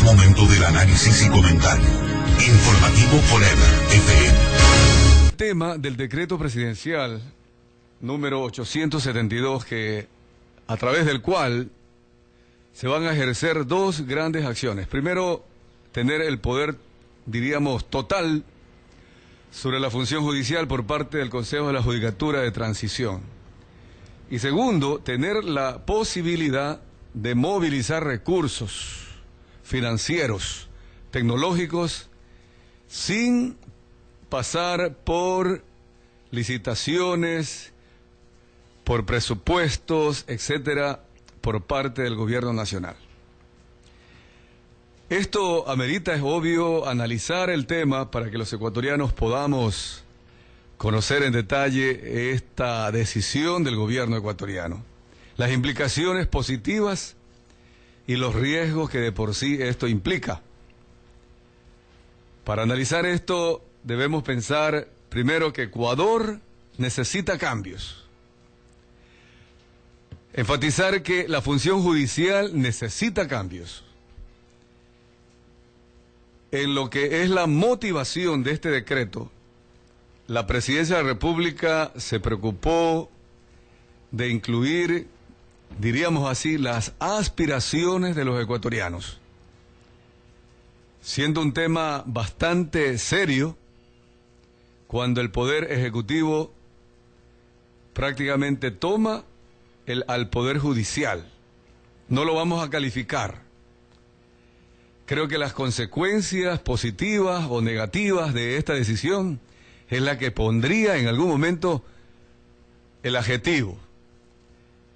momento del análisis y comentario. Informativo Forever FM. Tema del decreto presidencial número 872, a través del cual se van a ejercer dos grandes acciones. Primero, tener el poder, diríamos, total sobre la función judicial por parte del Consejo de la Judicatura de Transición. Y segundo, tener la posibilidad de movilizar recursos financieros, tecnológicos, sin pasar por licitaciones, por presupuestos, etcétera, por parte del gobierno nacional. Esto amerita, es obvio, analizar el tema para que los ecuatorianos podamos conocer en detalle esta decisión del gobierno ecuatoriano, las implicaciones positivas y los riesgos que de por sí esto implica. Para analizar esto debemos pensar primero que Ecuador necesita cambios. Enfatizar que la función judicial necesita cambios. En lo que es la motivación de este decreto, la Presidencia de la República se preocupó de incluir, diríamos así, las aspiraciones de los ecuatorianos, siendo un tema bastante serio cuando el Poder Ejecutivo prácticamente toma al Poder Judicial. No lo vamos a calificar. Creo que las consecuencias positivas o negativas de esta decisión es la que pondría en algún momento el adjetivo.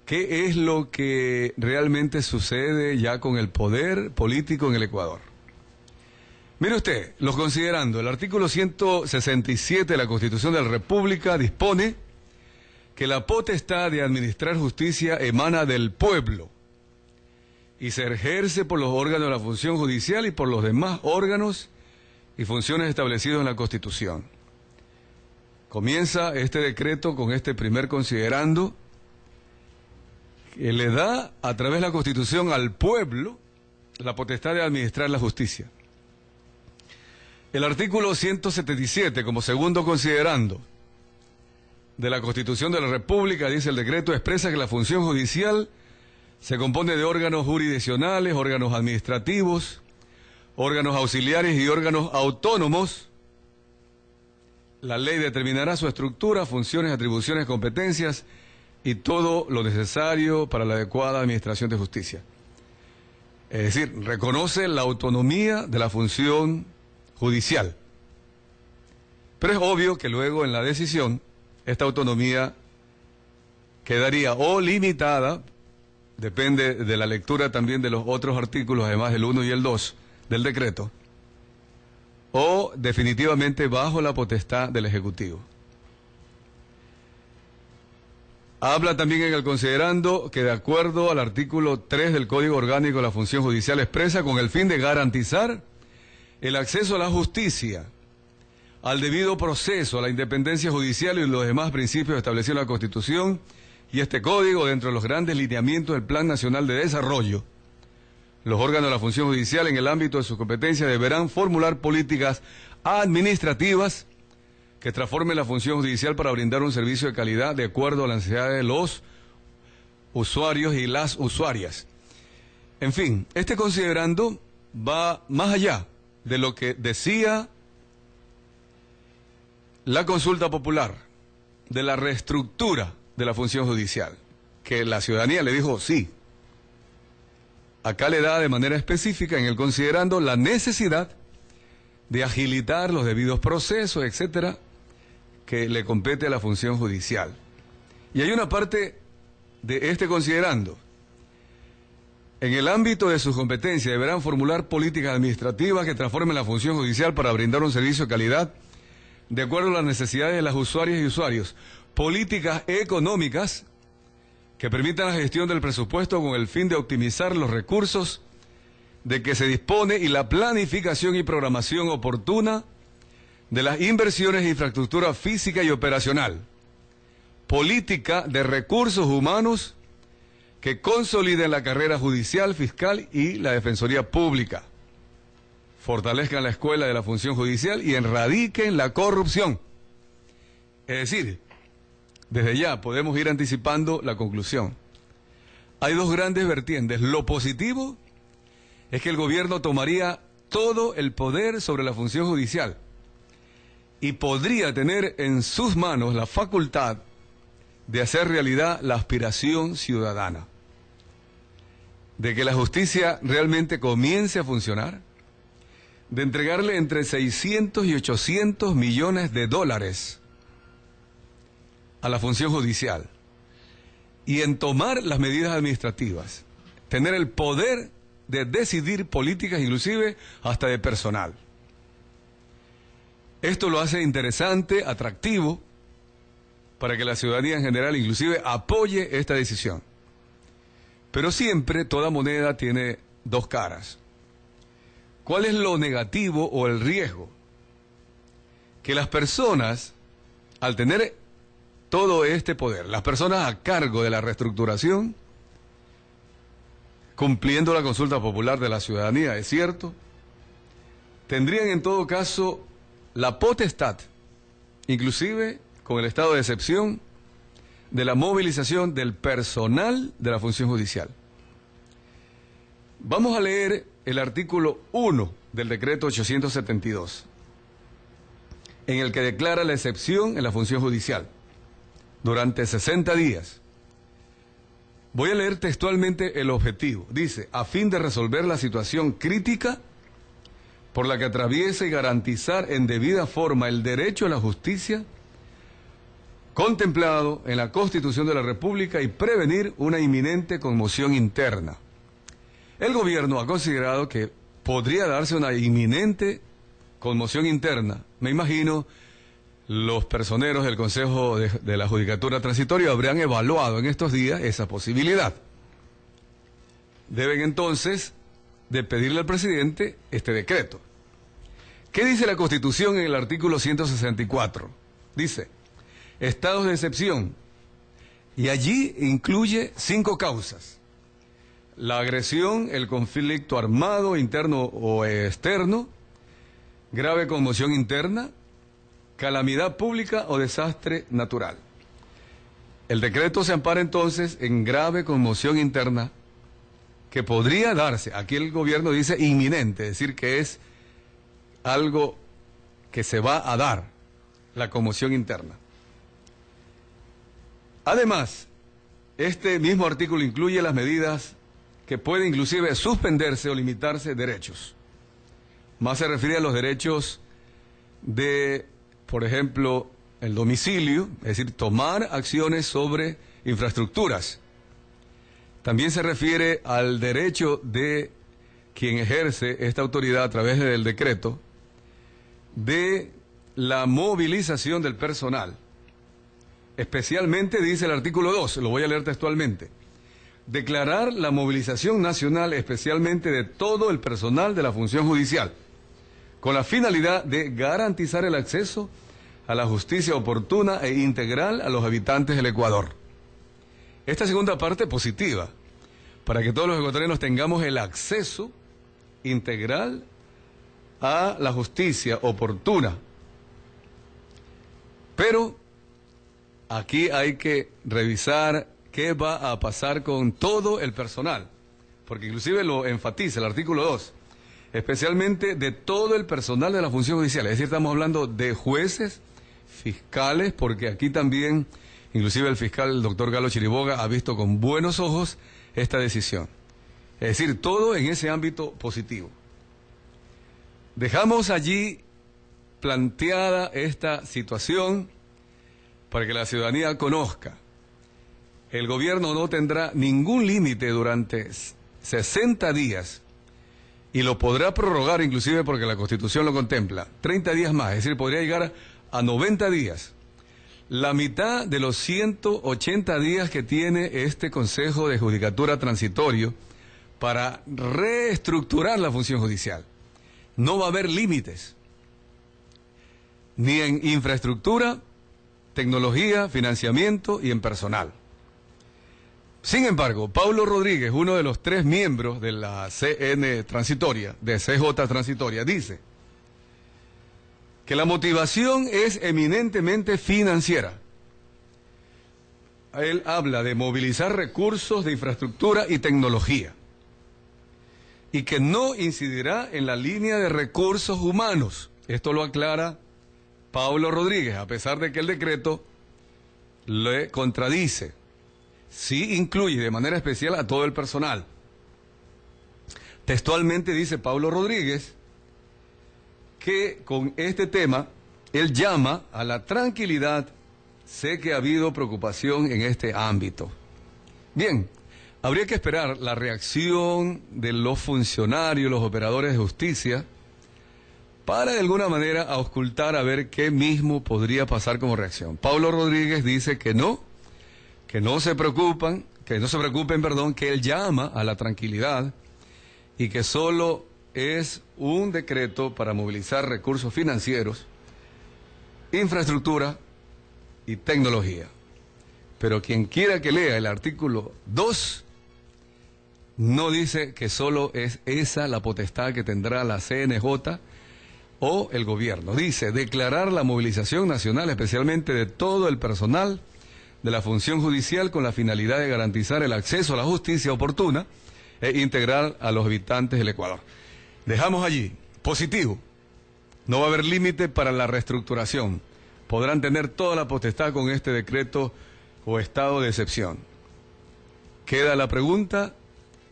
¿Qué es lo que realmente sucede ya con el poder político en el Ecuador? Mire usted, los considerando, el artículo 167 de la Constitución de la República dispone que la potestad de administrar justicia emana del pueblo y se ejerce por los órganos de la función judicial y por los demás órganos y funciones establecidos en la Constitución. Comienza este decreto con este primer considerando que le da a través de la Constitución al pueblo la potestad de administrar la justicia. El artículo 177, como segundo considerando de la Constitución de la República, dice el decreto, expresa que la función judicial se compone de órganos jurisdiccionales, órganos administrativos, órganos auxiliares y órganos autónomos. La ley determinará su estructura, funciones, atribuciones, competencias y todo lo necesario para la adecuada administración de justicia. Es decir, reconoce la autonomía de la función judicial. Pero es obvio que luego en la decisión esta autonomía quedaría o limitada, depende de la lectura también de los otros artículos, además del 1 y el 2 del decreto, o definitivamente bajo la potestad del Ejecutivo. Habla también en el considerando que de acuerdo al artículo 3 del Código Orgánico de la Función Judicial expresa con el fin de garantizar el acceso a la justicia, al debido proceso, a la independencia judicial y los demás principios establecidos en la Constitución y este Código dentro de los grandes lineamientos del Plan Nacional de Desarrollo. Los órganos de la función judicial en el ámbito de su competencia deberán formular políticas administrativas que transformen la función judicial para brindar un servicio de calidad de acuerdo a las necesidades de los usuarios y las usuarias. En fin, este considerando va más allá de lo que decía la consulta popular, de la reestructura de la función judicial, que la ciudadanía le dijo sí. Acá le da de manera específica en el considerando la necesidad de agilitar los debidos procesos, etcétera, que le compete a la función judicial. Y hay una parte de este considerando. En el ámbito de sus competencias deberán formular políticas administrativas que transformen la función judicial para brindar un servicio de calidad de acuerdo a las necesidades de las usuarias y usuarios. Políticas económicas que permitan la gestión del presupuesto con el fin de optimizar los recursos de que se dispone y la planificación y programación oportuna de las inversiones en infraestructura física y operacional. Política de recursos humanos que consoliden la carrera judicial, fiscal y la defensoría pública. fortalezcan la escuela de la función judicial y erradiquen la corrupción. Es decir, desde ya podemos ir anticipando la conclusión. Hay dos grandes vertientes. Lo positivo es que el gobierno tomaría todo el poder sobre la función judicial y podría tener en sus manos la facultad de hacer realidad la aspiración ciudadana, de que la justicia realmente comience a funcionar, de entregarle entre 600 y 800 millones de dólares a la función judicial y en tomar las medidas administrativas, tener el poder de decidir políticas, inclusive hasta de personal. Esto lo hace interesante, atractivo, para que la ciudadanía en general inclusive apoye esta decisión. Pero siempre toda moneda tiene dos caras. ¿Cuál es lo negativo o el riesgo? Que las personas, al tener todo este poder, las personas a cargo de la reestructuración, cumpliendo la consulta popular de la ciudadanía, es cierto, tendrían en todo caso la potestad, inclusive con el estado de excepción, de la movilización del personal de la función judicial. Vamos a leer el artículo 1 del decreto 872, en el que declara la excepción en la función judicial durante 60 días. Voy a leer textualmente el objetivo. Dice, a fin de resolver la situación crítica por la que atraviesa y garantizar en debida forma el derecho a la justicia contemplado en la Constitución de la República y prevenir una inminente conmoción interna. El gobierno ha considerado que podría darse una inminente conmoción interna. Me imagino los personeros del Consejo de la Judicatura Transitoria habrían evaluado en estos días esa posibilidad. Deben entonces de pedirle al presidente este decreto. ¿Qué dice la Constitución en el artículo 164? Dice, estados de excepción, y allí incluye 5 causas: la agresión, el conflicto armado, interno o externo, grave conmoción interna, calamidad pública o desastre natural. El decreto se ampara entonces en grave conmoción interna que podría darse, aquí el gobierno dice inminente, es decir, que es algo que se va a dar, la conmoción interna. Además, este mismo artículo incluye las medidas que pueden inclusive suspenderse o limitarse derechos. Más se refiere a los derechos de, por ejemplo, el domicilio, es decir, tomar acciones sobre infraestructuras. También se refiere al derecho de quien ejerce esta autoridad a través del decreto de la movilización del personal. Especialmente dice el artículo 2, lo voy a leer textualmente, declarar la movilización nacional especialmente de todo el personal de la función judicial, con la finalidad de garantizar el acceso a la justicia oportuna e integral a los habitantes del Ecuador. Esta segunda parte positiva, para que todos los ecuatorianos tengamos el acceso integral a la justicia oportuna. Pero aquí hay que revisar qué va a pasar con todo el personal, porque inclusive lo enfatiza el artículo 2, especialmente de todo el personal de la función judicial, es decir, estamos hablando de jueces, fiscales, porque aquí también, inclusive el fiscal, el doctor Galo Chiriboga, ha visto con buenos ojos esta decisión. Es decir, todo en ese ámbito positivo. Dejamos allí planteada esta situación para que la ciudadanía conozca. El gobierno no tendrá ningún límite durante 60 días y lo podrá prorrogar inclusive porque la Constitución lo contempla, 30 días más, es decir, podría llegar a 90 días. La mitad de los 180 días que tiene este Consejo de Judicatura Transitorio para reestructurar la función judicial. No va a haber límites, ni en infraestructura, tecnología, financiamiento y en personal. Sin embargo, Paulo Rodríguez, uno de los 3 miembros de la CN transitoria, de CJ transitoria, dice que la motivación es eminentemente financiera. Él habla de movilizar recursos de infraestructura y tecnología y que no incidirá en la línea de recursos humanos. Esto lo aclara Paulo Rodríguez, a pesar de que el decreto le contradice. Sí incluye de manera especial a todo el personal. Textualmente dice Paulo Rodríguez que con este tema él llama a la tranquilidad. Sé que ha habido preocupación en este ámbito. Bien, habría que esperar la reacción de los funcionarios, los operadores de justicia, para de alguna manera auscultar a ver qué mismo podría pasar como reacción. Paulo Rodríguez dice que no se preocupen, que él llama a la tranquilidad y que solo es un decreto para movilizar recursos financieros, infraestructura y tecnología. Pero quien quiera que lea el artículo 2, no dice que solo es esa la potestad que tendrá la CNJ o el gobierno. Dice, declarar la movilización nacional, especialmente de todo el personal de la función judicial, con la finalidad de garantizar el acceso a la justicia oportuna e integrar a los habitantes del Ecuador. Dejamos allí, positivo, no va a haber límite para la reestructuración. Podrán tener toda la potestad con este decreto o estado de excepción. Queda la pregunta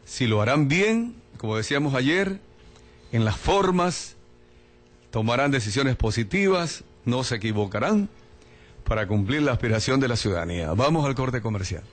si lo harán bien, como decíamos ayer, en las formas, tomarán decisiones positivas, no se equivocarán para cumplir la aspiración de la ciudadanía. Vamos al corte comercial.